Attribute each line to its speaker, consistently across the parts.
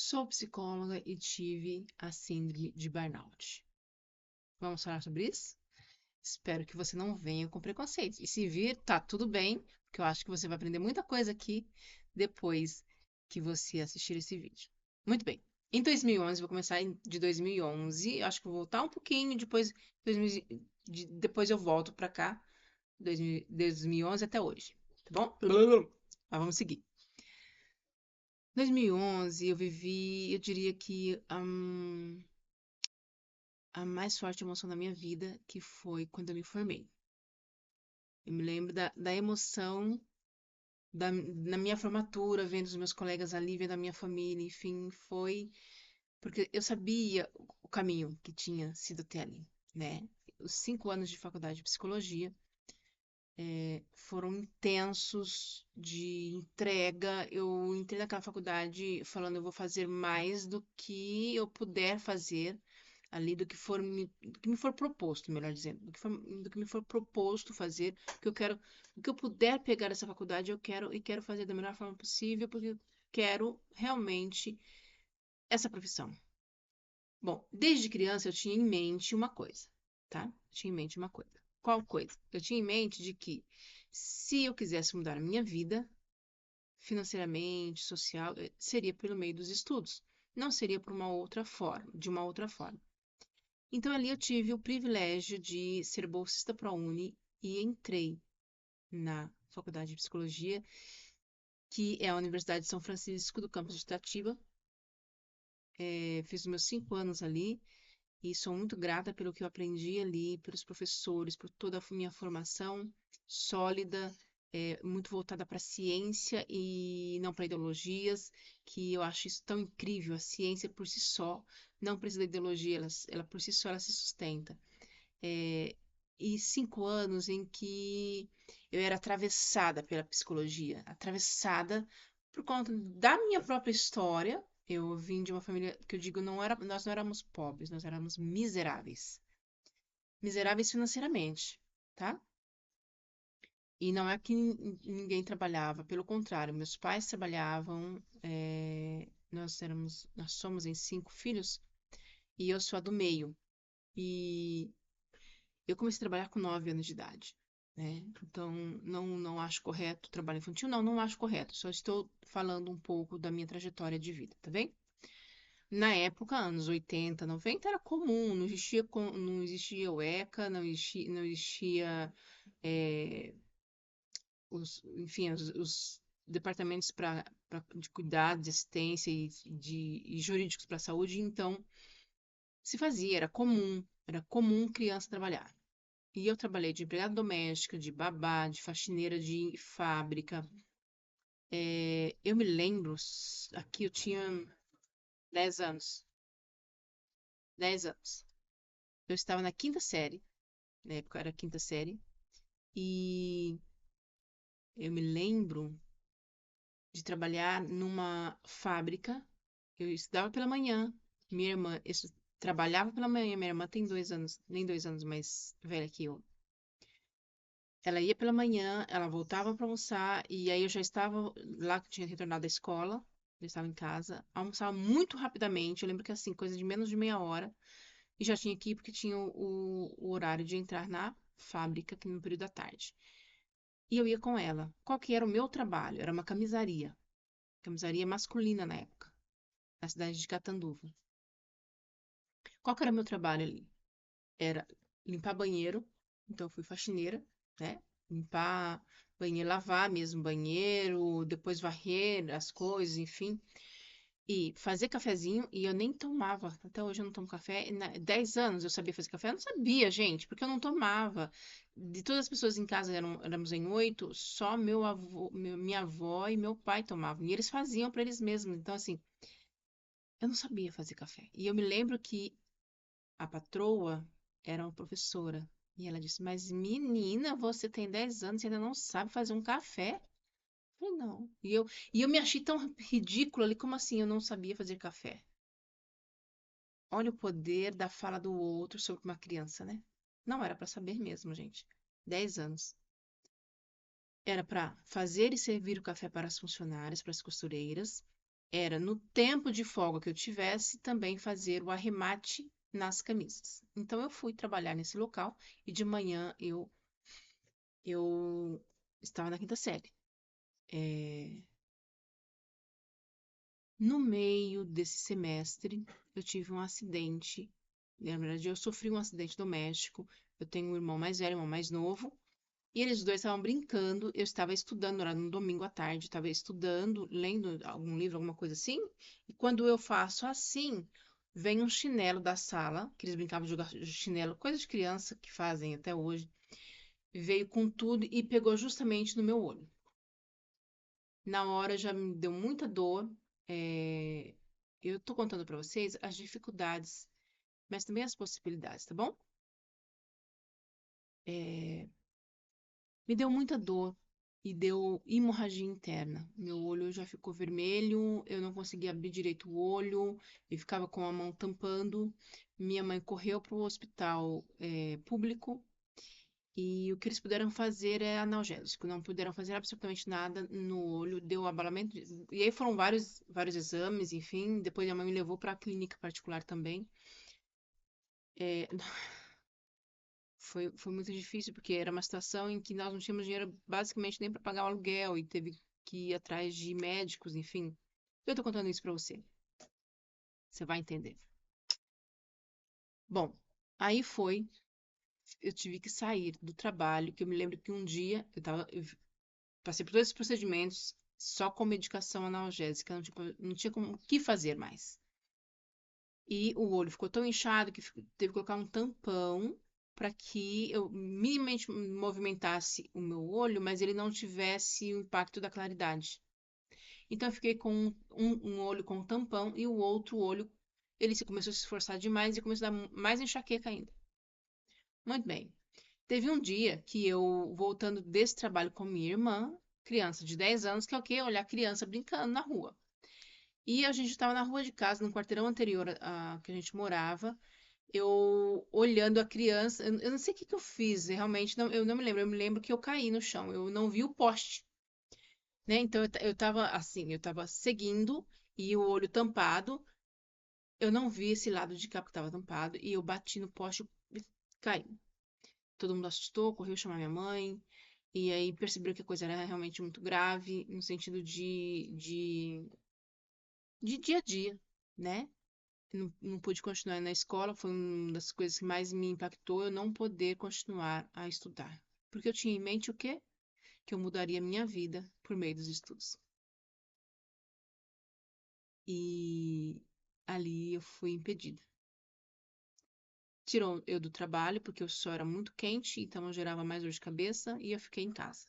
Speaker 1: Sou psicóloga e tive a síndrome de burnout. Vamos falar sobre isso? Espero que você não venha com preconceito. E se vir, tá tudo bem, porque eu acho que você vai aprender muita coisa aqui depois que você assistir esse vídeo. Muito bem. Em 2011, vou começar de 2011. Acho que vou voltar um pouquinho, depois, 2000 depois eu volto pra cá, 2011 até hoje. Tá bom? Mas vamos seguir. 2011, eu vivi, eu diria que a mais forte emoção da minha vida, que foi quando eu me formei. Eu me lembro da emoção na minha formatura, vendo os meus colegas ali, vendo a minha família, enfim, foi porque eu sabia o caminho que tinha sido até ali, né? Os 5 anos de faculdade de psicologia foram intensos de entrega. Eu entrei naquela faculdade falando, eu vou fazer mais do que eu puder fazer ali do que me for proposto, melhor dizendo, do que me for proposto fazer, que eu quero, do que eu puder pegar essa faculdade, eu quero e quero fazer da melhor forma possível, porque eu quero realmente essa profissão. Bom, desde criança eu tinha em mente uma coisa, tá? Eu tinha em mente uma coisa. Qual coisa? Eu tinha em mente de que se eu quisesse mudar a minha vida, financeiramente, social, seria pelo meio dos estudos. Não seria por uma outra forma, de uma outra forma. Então ali eu tive o privilégio de ser bolsista ProUni e entrei na Faculdade de Psicologia, que é a Universidade de São Francisco do campus de Itatiba. Fiz os meus 5 anos ali e sou muito grata pelo que eu aprendi ali, pelos professores, por toda a minha formação sólida, muito voltada para a ciência e não para ideologias, que eu acho isso tão incrível. A ciência por si só não precisa de ideologia, ela por si só ela se sustenta. É, e 5 anos em que eu era atravessada pela psicologia, atravessada por conta da minha própria história. Eu vim de uma família que eu digo não era, nós não éramos pobres, nós éramos miseráveis, miseráveis financeiramente, tá? E não é que ninguém trabalhava, pelo contrário, meus pais trabalhavam, nós somos em 5 filhos e eu sou a do meio. E eu comecei a trabalhar com 9 anos de idade, né? Então, não acho correto trabalho infantil, não acho correto. Só estou falando um pouco da minha trajetória de vida, tá bem? Na época, anos 80, 90, era comum, não existia o ECA, não existia é, enfim, os departamentos de cuidado, de assistência e jurídicos para a saúde, então se fazia, era comum criança trabalhar. E eu trabalhei de empregada doméstica, de babá, de faxineira de fábrica. Eu me lembro, aqui eu tinha 10 anos. 10 anos. Eu estava na quinta série, na época era a quinta série, e eu me lembro de trabalhar numa fábrica. Eu estudava pela manhã, minha irmã trabalhava pela manhã, minha irmã tem 2 anos, nem 2 anos mais velha que eu. Ela ia pela manhã, ela voltava para almoçar, e aí eu já estava lá, que tinha retornado da escola, já estava em casa, almoçava muito rapidamente, eu lembro que assim, coisa de menos de meia hora, e já tinha que ir porque tinha o horário de entrar na fábrica, que no período da tarde. E eu ia com ela. Qual que era o meu trabalho? Era uma camisaria masculina na época, na cidade de Catanduva. Qual que era o meu trabalho ali? Era limpar banheiro, então eu fui faxineira, né? Limpar banheiro, lavar mesmo banheiro, depois varrer as coisas, enfim. E fazer cafezinho, e eu nem tomava, até hoje eu não tomo café. 10 anos eu sabia fazer café, eu não sabia, gente, porque eu não tomava. De todas as pessoas em casa, éramos em 8, só meu avô, minha avó e meu pai tomavam. E eles faziam para eles mesmos. Então, assim, eu não sabia fazer café. E eu me lembro que a patroa era uma professora. E ela disse: Mas menina, você tem 10 anos e ainda não sabe fazer um café? Eu falei, não. E eu me achei tão ridícula ali, como assim eu não sabia fazer café? Olha o poder da fala do outro sobre uma criança, né? Não era para saber mesmo, gente. 10 anos. Era para fazer e servir o café para as funcionárias, para as costureiras, era no tempo de folga que eu tivesse também fazer o arremate nas camisas. Então eu fui trabalhar nesse local e de manhã eu estava na quinta série. É, no meio desse semestre, eu tive um acidente. Na verdade, eu sofri um acidente doméstico. Eu tenho um irmão mais velho, um irmão mais novo. E eles dois estavam brincando. Eu estava estudando, era no domingo à tarde, estava estudando, lendo algum livro, alguma coisa assim. E quando eu faço assim, vem um chinelo da sala, que eles brincavam de jogar chinelo, coisa de criança que fazem até hoje. Veio com tudo e pegou justamente no meu olho. Na hora já me deu muita dor. é, Eu tô contando para vocês as dificuldades, mas também as possibilidades, tá bom? É, Me deu muita dor e deu hemorragia interna. Meu olho já ficou vermelho, eu não conseguia abrir direito o olho e ficava com a mão tampando. Minha mãe correu para o hospital público e o que eles puderam fazer é analgésico. Não puderam fazer absolutamente nada no olho, deu abalamento. E aí foram vários exames, enfim. Depois minha mãe me levou para a clínica particular também. É, foi muito difícil, porque era uma situação em que nós não tínhamos dinheiro basicamente nem para pagar o aluguel e teve que ir atrás de médicos, enfim. Eu tô contando isso para você. Você vai entender. Bom, aí foi, eu tive que sair do trabalho, que eu me lembro que um dia eu passei por todos esses procedimentos só com medicação analgésica, não tinha como o que fazer mais. E o olho ficou tão inchado que teve que colocar um tampão para que eu minimamente movimentasse o meu olho, mas ele não tivesse o impacto da claridade. Então eu fiquei com um olho com tampão e o outro olho, ele se começou a se esforçar demais e começou a dar mais enxaqueca ainda. Muito bem. Teve um dia que eu, voltando desse trabalho com minha irmã, criança de 10 anos, que é o quê? Olhar criança brincando na rua. E a gente estava na rua de casa, no quarteirão anterior a que a gente morava, eu olhando a criança, eu não sei o que que eu fiz, realmente, eu não me lembro, eu me lembro que eu caí no chão, eu não vi o poste, né? Então eu tava assim, eu tava seguindo e o olho tampado, eu não vi esse lado de cá que estava tampado e eu bati no poste e caí. Todo mundo assustou, correu chamar minha mãe, e aí perceberam que a coisa era realmente muito grave, no sentido de dia a dia, né? Não pude continuar na escola, foi uma das coisas que mais me impactou, eu não poder continuar a estudar. Porque eu tinha em mente o quê? Que eu mudaria minha vida por meio dos estudos. E ali eu fui impedida. Tirou eu do trabalho, porque o sol era muito quente, então eu gerava mais dor de cabeça, e eu fiquei em casa.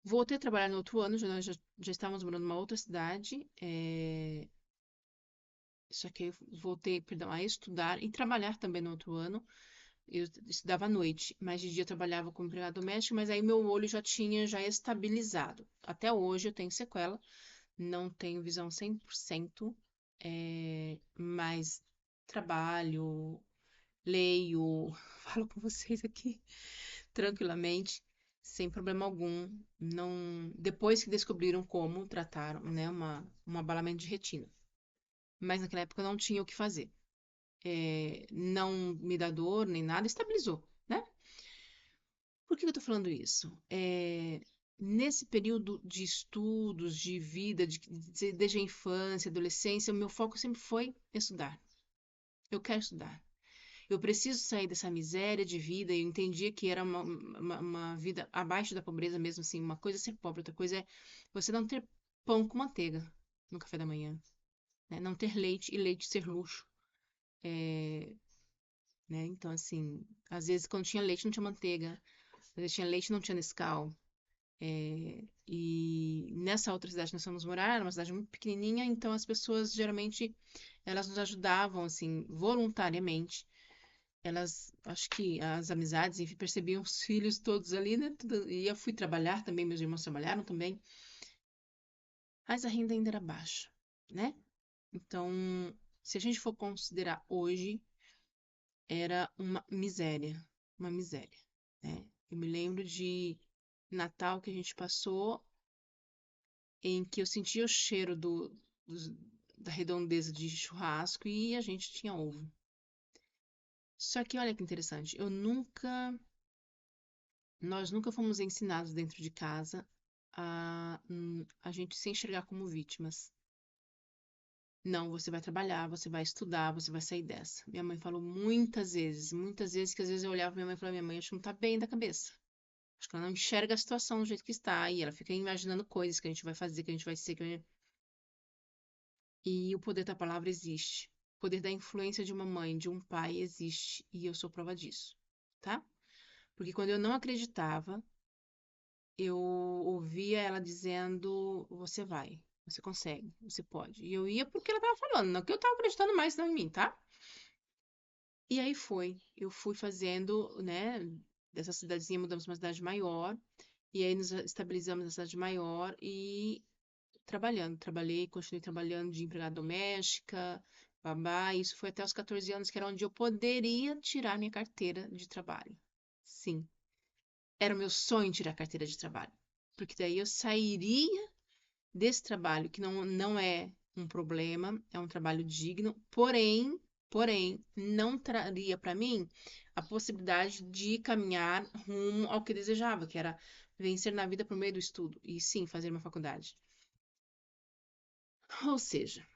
Speaker 1: Voltei a trabalhar no outro ano, já estávamos morando numa outra cidade, só que eu voltei, perdão, a estudar e trabalhar também no outro ano. Eu estudava à noite, mas de dia eu trabalhava como empregada doméstica, mas aí meu olho já tinha já estabilizado. Até hoje eu tenho sequela, não tenho visão 100%, mas trabalho, leio, falo com vocês aqui tranquilamente, sem problema algum. Não, depois que descobriram como trataram, né, um abalamento de retina. Mas naquela época eu não tinha o que fazer. Não me dá dor nem nada, estabilizou, né? Por que eu tô falando isso? Nesse período de estudos, de vida, desde a infância, adolescência, o meu foco sempre foi estudar. Eu quero estudar. Eu preciso sair dessa miséria de vida. Eu entendia que era uma vida abaixo da pobreza mesmo, assim. Uma coisa é ser pobre, outra coisa é você não ter pão com manteiga no café da manhã, né? Não ter leite e leite ser luxo. É, né? Então, assim, às vezes quando tinha leite não tinha manteiga, às vezes tinha leite não tinha Nescau. E nessa outra cidade que nós fomos morar, era uma cidade muito pequenininha, então as pessoas geralmente elas nos ajudavam assim voluntariamente. Elas, acho que as amizades, enfim, percebiam os filhos todos ali, né? E eu fui trabalhar também, meus irmãos trabalharam também, mas a renda ainda era baixa, né? Então, se a gente for considerar hoje, era uma miséria, né? Eu me lembro de Natal que a gente passou em que eu sentia o cheiro da redondeza de churrasco e a gente tinha ovo. Só que olha que interessante, nós nunca fomos ensinados dentro de casa a gente se enxergar como vítimas. Não, você vai trabalhar, você vai estudar, você vai sair dessa. Minha mãe falou muitas vezes, que às vezes eu olhava pra minha mãe e falava, minha mãe, acho que não tá bem da cabeça. Acho que ela não enxerga a situação do jeito que está, e ela fica imaginando coisas que a gente vai fazer, que a gente vai ser, E o poder da palavra existe. O poder da influência de uma mãe, de um pai existe, e eu sou prova disso, tá? Porque quando eu não acreditava, eu ouvia ela dizendo: você vai, você consegue, você pode. E eu ia porque ela tava falando, não que eu tava acreditando mais não em mim, tá? E aí eu fui fazendo, né? Dessa cidadezinha mudamos para uma cidade maior, e aí nos estabilizamos na cidade maior e trabalhando. Trabalhei, continuei trabalhando de empregada doméstica, babá. Isso foi até os 14 anos, que era onde eu poderia tirar minha carteira de trabalho. Sim, era o meu sonho tirar a carteira de trabalho. Porque daí eu sairia desse trabalho, que não é um problema, é um trabalho digno, porém, não traria para mim a possibilidade de caminhar rumo ao que eu desejava, que era vencer na vida por meio do estudo, e sim, fazer uma faculdade. Ou seja,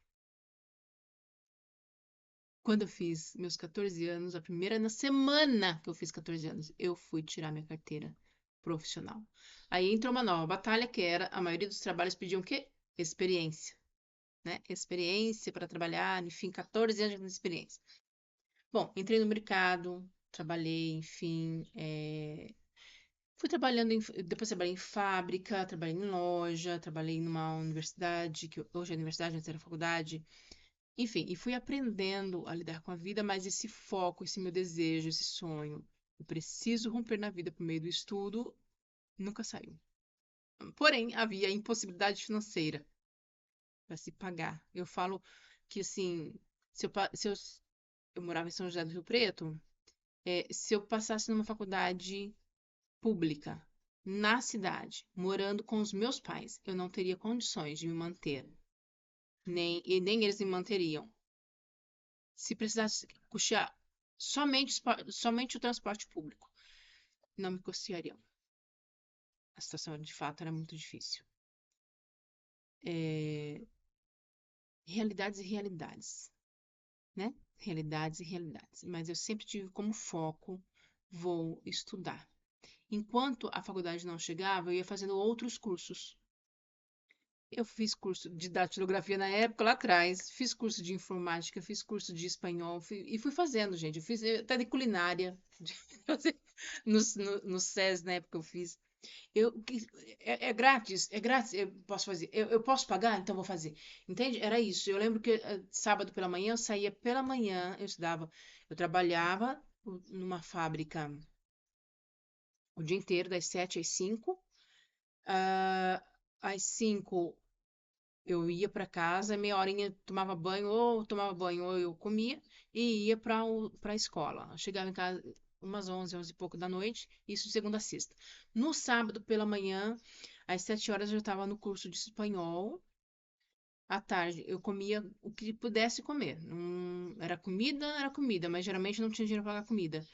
Speaker 1: quando eu fiz meus 14 anos, na semana que eu fiz 14 anos, eu fui tirar minha carteira profissional. Aí entrou uma nova batalha, que era, a maioria dos trabalhos pediam o quê? Experiência, né? Experiência para trabalhar, enfim, 14 anos de experiência. Bom, entrei no mercado, trabalhei, enfim, fui trabalhando, depois trabalhei em fábrica, trabalhei em loja, trabalhei numa universidade, que hoje é universidade, antes era faculdade, enfim, e fui aprendendo a lidar com a vida, mas esse foco, esse meu desejo, esse sonho, eu preciso romper na vida por meio do estudo, nunca saiu. Porém, havia impossibilidade financeira para se pagar. Eu falo que, assim, eu morava em São José do Rio Preto, se eu passasse numa faculdade pública na cidade, morando com os meus pais, eu não teria condições de me manter, nem eles me manteriam. Se precisasse custear somente o transporte público, não me custeariam. A situação, de fato, era muito difícil. É, realidades e realidades, né? Realidades e realidades. Mas eu sempre tive como foco, vou estudar. Enquanto a faculdade não chegava, eu ia fazendo outros cursos. Eu fiz curso de datilografia na época, lá atrás, fiz curso de informática, fiz curso de espanhol, e fui fazendo, gente. Eu fiz até de culinária, no SES, na época eu fiz. Eu, é grátis, eu posso fazer. Eu posso pagar, então vou fazer. Entende? Era isso. Eu lembro que sábado pela manhã, eu saía pela manhã, eu estudava, eu trabalhava numa fábrica o dia inteiro, das 7 às 5. Às 5 eu ia para casa, meia horinha tomava banho, ou eu comia e ia para a escola. Eu chegava em casa umas 11 e pouco da noite, isso de segunda a sexta. No sábado pela manhã, às 7 horas eu já estava no curso de espanhol. À tarde eu comia o que pudesse comer. Era comida, mas geralmente não tinha dinheiro para pagar comida.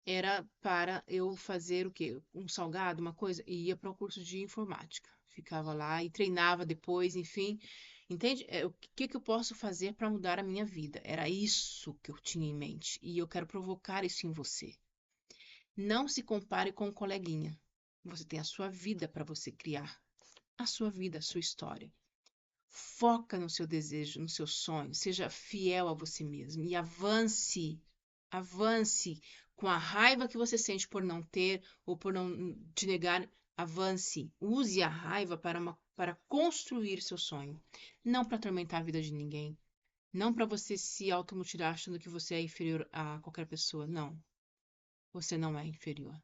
Speaker 1: Era para eu fazer o quê? Um salgado, uma coisa, e ia para o curso de informática. Ficava lá e treinava depois, enfim. Entende? O que que eu posso fazer para mudar a minha vida? Era isso que eu tinha em mente. E eu quero provocar isso em você. Não se compare com um coleguinha. Você tem a sua vida para você criar. A sua vida, a sua história. Foca no seu desejo, no seu sonho, seja fiel a você mesmo e avance. Avance com a raiva que você sente por não ter ou por não te negar. Avance. Use a raiva para construir seu sonho, não para atormentar a vida de ninguém. Não para você se automutilar achando que você é inferior a qualquer pessoa. Não. Você não é inferior.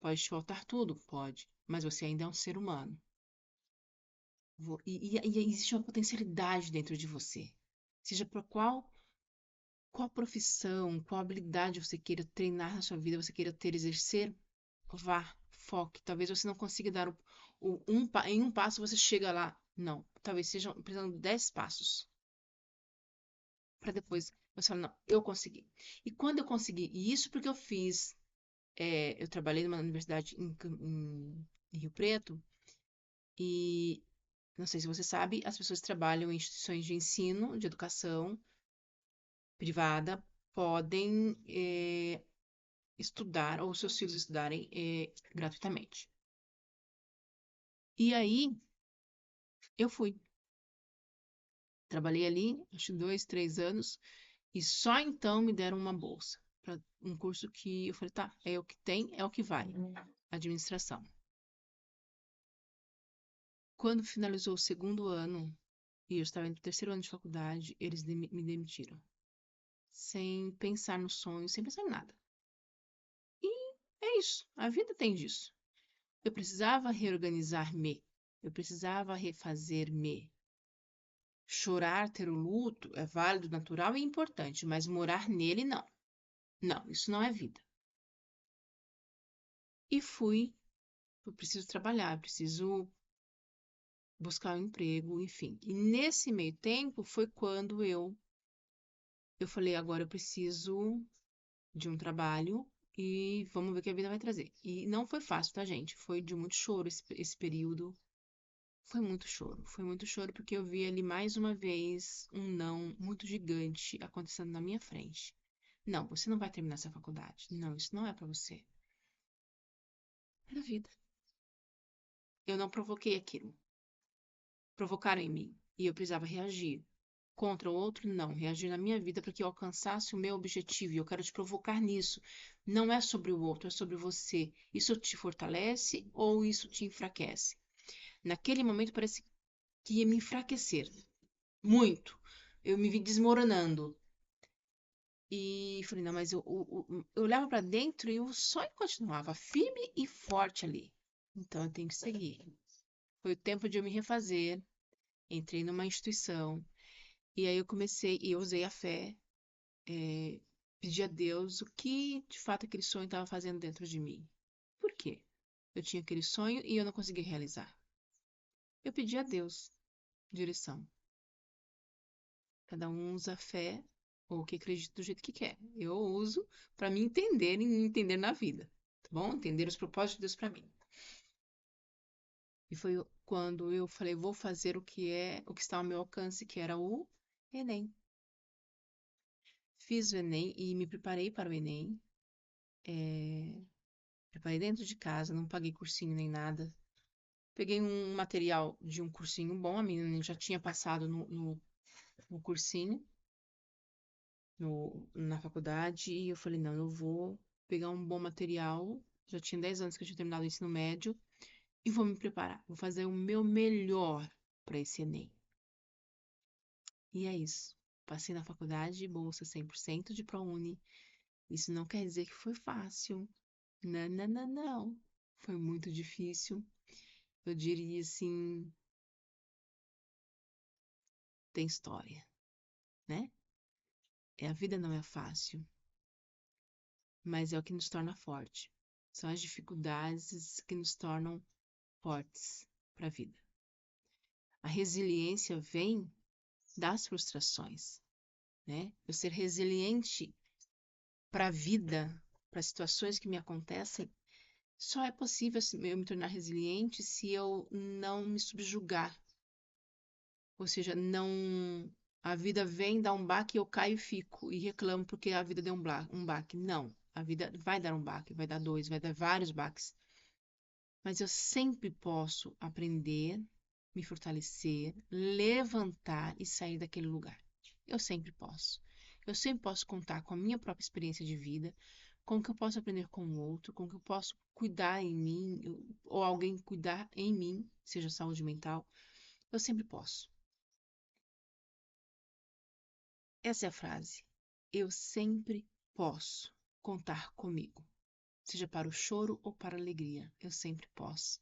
Speaker 1: Pode te faltar tudo? Pode. Mas você ainda é um ser humano. E existe uma potencialidade dentro de você. Seja por qual profissão, qual habilidade você queira treinar na sua vida, você queira ter, exercer, vá, foque. Talvez você não consiga dar em um passo você chega lá. Não, talvez sejam precisando de 10 passos para depois você falar, não, eu consegui. E quando eu consegui, e isso porque eu fiz, eu trabalhei numa universidade em Rio Preto, e não sei se você sabe, as pessoas que trabalham em instituições de ensino, de educação privada, podem estudar, ou seus filhos estudarem gratuitamente. E aí, eu fui. Trabalhei ali, acho que 2, 3 anos, e só então me deram uma bolsa para um curso que eu falei, tá, é o que tem, é o que vai. Administração. Quando finalizou o segundo ano, e eu estava no terceiro ano de faculdade, eles me demitiram. Sem pensar no sonho, sem pensar em nada. E é isso, a vida tem disso. Eu precisava reorganizar-me, eu precisava refazer-me. Chorar, ter o luto é válido, natural e importante, mas morar nele não. Não, isso não é vida. E fui, eu preciso trabalhar, preciso buscar um emprego, enfim. E nesse meio tempo foi quando eu falei, agora eu preciso de um trabalho e vamos ver o que a vida vai trazer. E não foi fácil, tá, gente? Foi de muito choro esse período. Foi muito choro porque eu vi ali mais uma vez um não muito gigante acontecendo na minha frente. Não, você não vai terminar essa faculdade. Não, isso não é pra você. Era a vida. Eu não provoquei aquilo. Provocaram em mim e eu precisava reagir. Contra o outro, não. Reagir na minha vida para que eu alcançasse o meu objetivo. E eu quero te provocar nisso. Não é sobre o outro, é sobre você. Isso te fortalece ou isso te enfraquece? Naquele momento parece que ia me enfraquecer. Muito. Eu me vi desmoronando. E falei, não, mas eu olhava para dentro e o sonho continuava firme e forte ali. Então eu tenho que seguir. Foi o tempo de eu me refazer. Entrei numa instituição. E aí eu comecei, e eu usei a fé, eh, pedi a Deus o que de fato aquele sonho estava fazendo dentro de mim. Por quê? Eu tinha aquele sonho e eu não conseguia realizar. Eu pedi a Deus direção. Cada um usa a fé ou o que acredita do jeito que quer. Eu uso para me entender e me entender na vida, tá bom? Entender os propósitos de Deus para mim. E foi quando eu falei, vou fazer o que está ao meu alcance, que era o Enem. Fiz o Enem e me preparei para o Enem. Preparei dentro de casa, não paguei cursinho nem nada. Peguei um material de um cursinho bom, a menina já tinha passado no cursinho, na faculdade, e eu falei, não, eu vou pegar um bom material. Já tinha 10 anos que eu tinha terminado o ensino médio, e vou me preparar. Vou fazer o meu melhor para esse Enem. E é isso. Passei na faculdade, bolsa 100% de ProUni. Isso não quer dizer que foi fácil. Não, não, não, não. Foi muito difícil. Eu diria assim, tem história, né? A vida não é fácil, mas é o que nos torna forte. São as dificuldades que nos tornam fortes para a vida. A resiliência vem das frustrações, né? Eu ser resiliente para a vida, para as situações que me acontecem, só é possível eu me tornar resiliente se eu não me subjugar. Ou seja, não. A vida vem, dá um baque, eu caio e fico e reclamo porque a vida deu um baque. Não, a vida vai dar um baque, vai dar dois, vai dar vários baques. Mas eu sempre posso aprender, me fortalecer, levantar e sair daquele lugar. Eu sempre posso. Eu sempre posso contar com a minha própria experiência de vida, com o que eu posso aprender com o outro, com o que eu posso cuidar em mim, ou alguém cuidar em mim, seja saúde mental. Eu sempre posso. Essa é a frase. Eu sempre posso contar comigo, seja para o choro ou para a alegria. Eu sempre posso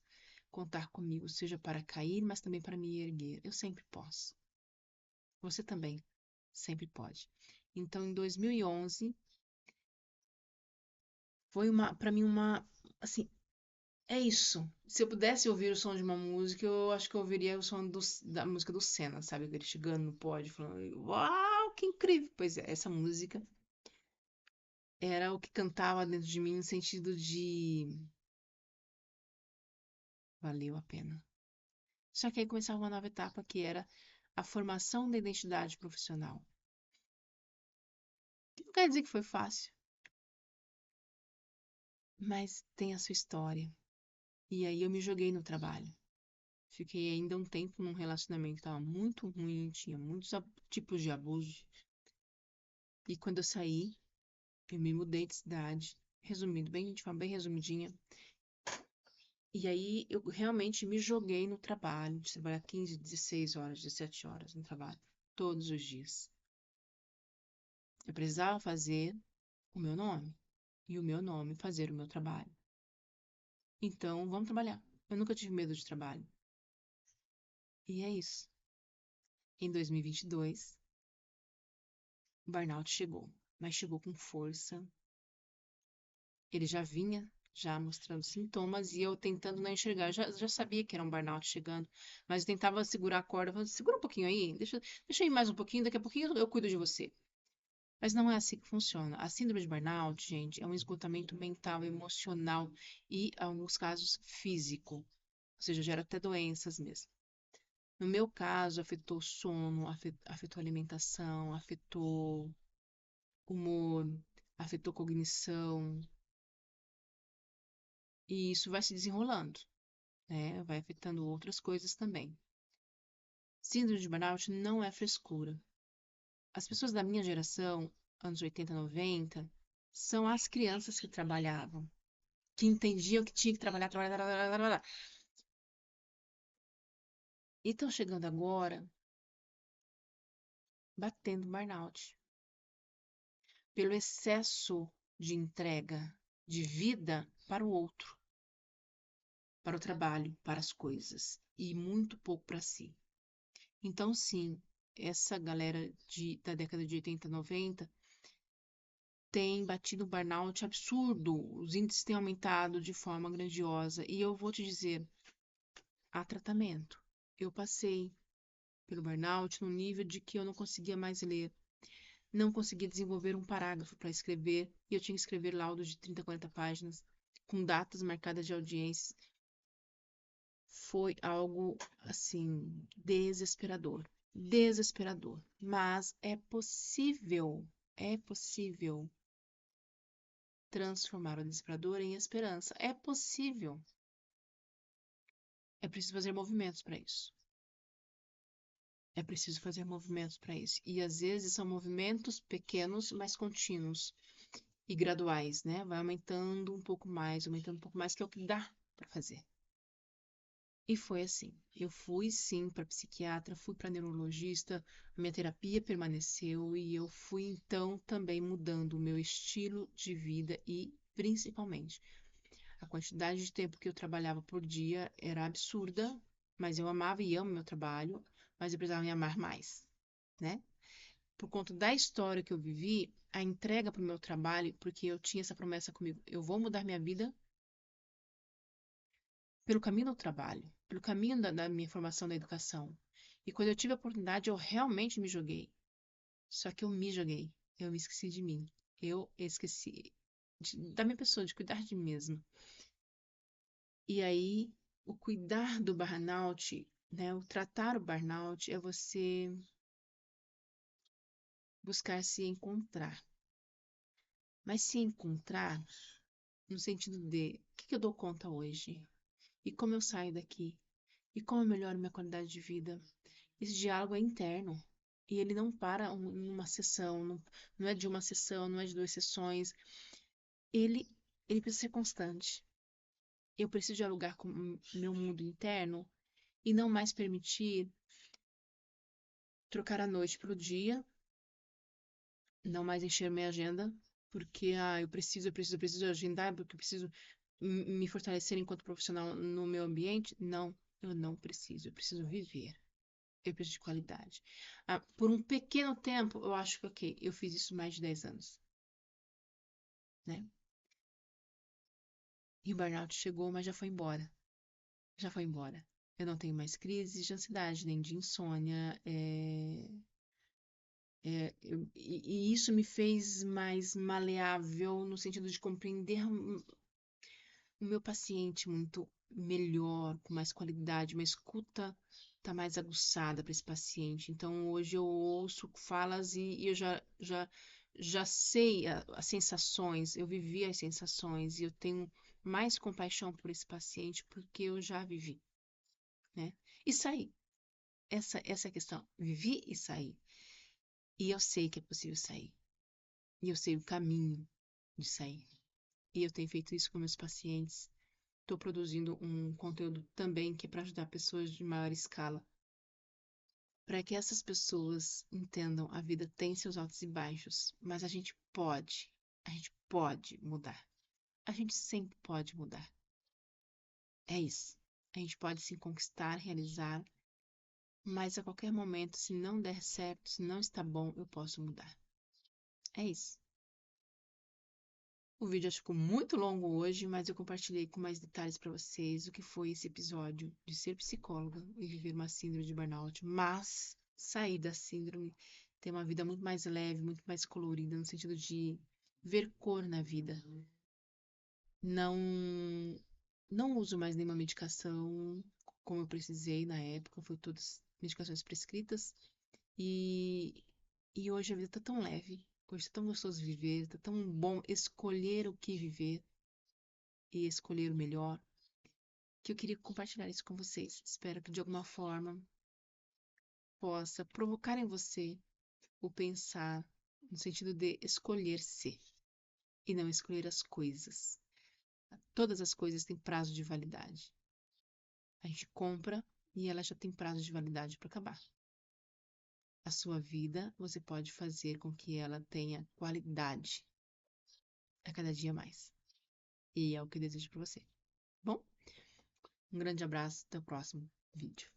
Speaker 1: contar comigo, seja para cair, mas também para me erguer. Eu sempre posso. Você também sempre pode. Então, em 2011, foi para mim assim, É isso. Se eu pudesse ouvir o som de uma música, eu acho que eu ouviria o som da música do Senna, sabe? Ele chegando no pódio, falando, uau, que incrível! Pois é, essa música era o que cantava dentro de mim no sentido de valeu a pena. Só que aí começava uma nova etapa que era a formação da identidade profissional. Que não quer dizer que foi fácil, mas tem a sua história. E aí eu me joguei no trabalho. Fiquei ainda um tempo num relacionamento que estava muito ruim, tinha muitos tipos de abuso. E quando eu saí, eu me mudei de cidade, resumindo, bem, de forma bem resumidinha. E aí eu realmente me joguei no trabalho, de trabalhar 15, 16 horas, 17 horas no trabalho, todos os dias. Eu precisava fazer o meu nome e o meu nome fazer o meu trabalho. Então, vamos trabalhar. Eu nunca tive medo de trabalho. E é isso. Em 2022, o burnout chegou, mas chegou com força. Ele já vinha já mostrando sintomas e eu tentando não enxergar. Já sabia que era um burnout chegando, mas eu tentava segurar a corda, falando, segura um pouquinho aí, deixa eu ir mais um pouquinho, daqui a pouquinho eu cuido de você. Mas não é assim que funciona. A síndrome de burnout, gente, é um esgotamento mental, emocional e, em alguns casos, físico. Ou seja, gera até doenças mesmo. No meu caso, afetou o sono, afetou a alimentação, afetou humor, afetou cognição, e isso vai se desenrolando, né? Vai afetando outras coisas também. Síndrome de burnout não é frescura. As pessoas da minha geração, anos 80, 90, são as crianças que trabalhavam, que entendiam que tinha que trabalhar, trabalhar, trabalhar, trabalhar. E estão chegando agora batendo burnout pelo excesso de entrega de vida para o outro, para o trabalho, para as coisas e muito pouco para si. Então, sim, essa galera da década de 80, 90 tem batido um burnout absurdo, os índices têm aumentado de forma grandiosa. E eu vou te dizer, há tratamento. Eu passei pelo burnout no nível de que eu não conseguia mais ler, não conseguia desenvolver um parágrafo para escrever, e eu tinha que escrever laudos de 30, 40 páginas, com datas marcadas de audiências. Foi algo, assim, desesperador. Desesperador. Mas é possível transformar o desesperador em esperança. É possível. É preciso fazer movimentos para isso. É preciso fazer movimentos para isso. E às vezes são movimentos pequenos, mas contínuos e graduais, né? Vai aumentando um pouco mais, que é o que dá para fazer. E foi assim. Eu fui sim para psiquiatra, fui para neurologista, a minha terapia permaneceu e eu fui então também mudando o meu estilo de vida e principalmente a quantidade de tempo que eu trabalhava por dia era absurda, mas eu amava e amo meu trabalho, mas eu precisava me amar mais, né? Por conta da história que eu vivi, a entrega para o meu trabalho, porque eu tinha essa promessa comigo, eu vou mudar minha vida pelo caminho do trabalho, pelo caminho da minha formação da educação. E quando eu tive a oportunidade, eu realmente me joguei. Só que eu me joguei, eu me esqueci de mim, eu esqueci da minha pessoa, de cuidar de mim mesma. E aí, o cuidar do burnout, né, o tratar o burnout é você buscar se encontrar. Mas se encontrar no sentido de o que eu dou conta hoje? E como eu saio daqui? E como eu melhoro minha qualidade de vida? Esse diálogo é interno. E ele não para numa sessão, não é de uma sessão, não é de duas sessões. Ele, ele precisa ser constante. Eu preciso dialogar com o meu mundo interno e não mais permitir trocar a noite para o dia, não mais encher minha agenda, porque eu preciso agendar, porque eu preciso me fortalecer enquanto profissional no meu ambiente. Não, eu não preciso, eu preciso viver. Eu preciso de qualidade. Por um pequeno tempo, eu acho que, ok, eu fiz isso mais de 10 anos, né? E o burnout chegou, mas já foi embora. Já foi embora. Eu não tenho mais crises de ansiedade, nem de insônia. E isso me fez mais maleável no sentido de compreender o meu paciente muito melhor, com mais qualidade, uma escuta tá mais aguçada para esse paciente. Então hoje eu ouço falas e eu já sei as sensações, eu vivi as sensações e eu tenho mais compaixão por esse paciente porque eu já vivi, né? E saí. Essa é a questão. Vivi e saí. E eu sei que é possível sair. E eu sei o caminho de sair. E eu tenho feito isso com meus pacientes. Estou produzindo um conteúdo também que é para ajudar pessoas de maior escala, para que essas pessoas entendam a vida tem seus altos e baixos, mas a gente pode mudar. A gente sempre pode mudar. É isso. A gente pode se conquistar, realizar, mas a qualquer momento, se não der certo, se não está bom, eu posso mudar. É isso. O vídeo acho que ficou muito longo hoje, mas eu compartilhei com mais detalhes para vocês o que foi esse episódio de ser psicóloga e viver uma síndrome de burnout, mas sair da síndrome, ter uma vida muito mais leve, muito mais colorida, no sentido de ver cor na vida. Não, não uso mais nenhuma medicação como eu precisei na época, foi todas medicações prescritas e, e hoje a vida tá tão leve. Hoje tá tão gostoso viver, tá tão bom escolher o que viver e escolher o melhor, que eu queria compartilhar isso com vocês. Espero que de alguma forma possa provocar em você o pensar no sentido de escolher ser e não escolher as coisas. Todas as coisas têm prazo de validade. A gente compra e ela já tem prazo de validade para acabar. A sua vida, você pode fazer com que ela tenha qualidade a cada dia mais. E é o que eu desejo para você. Bom, um grande abraço, até o próximo vídeo.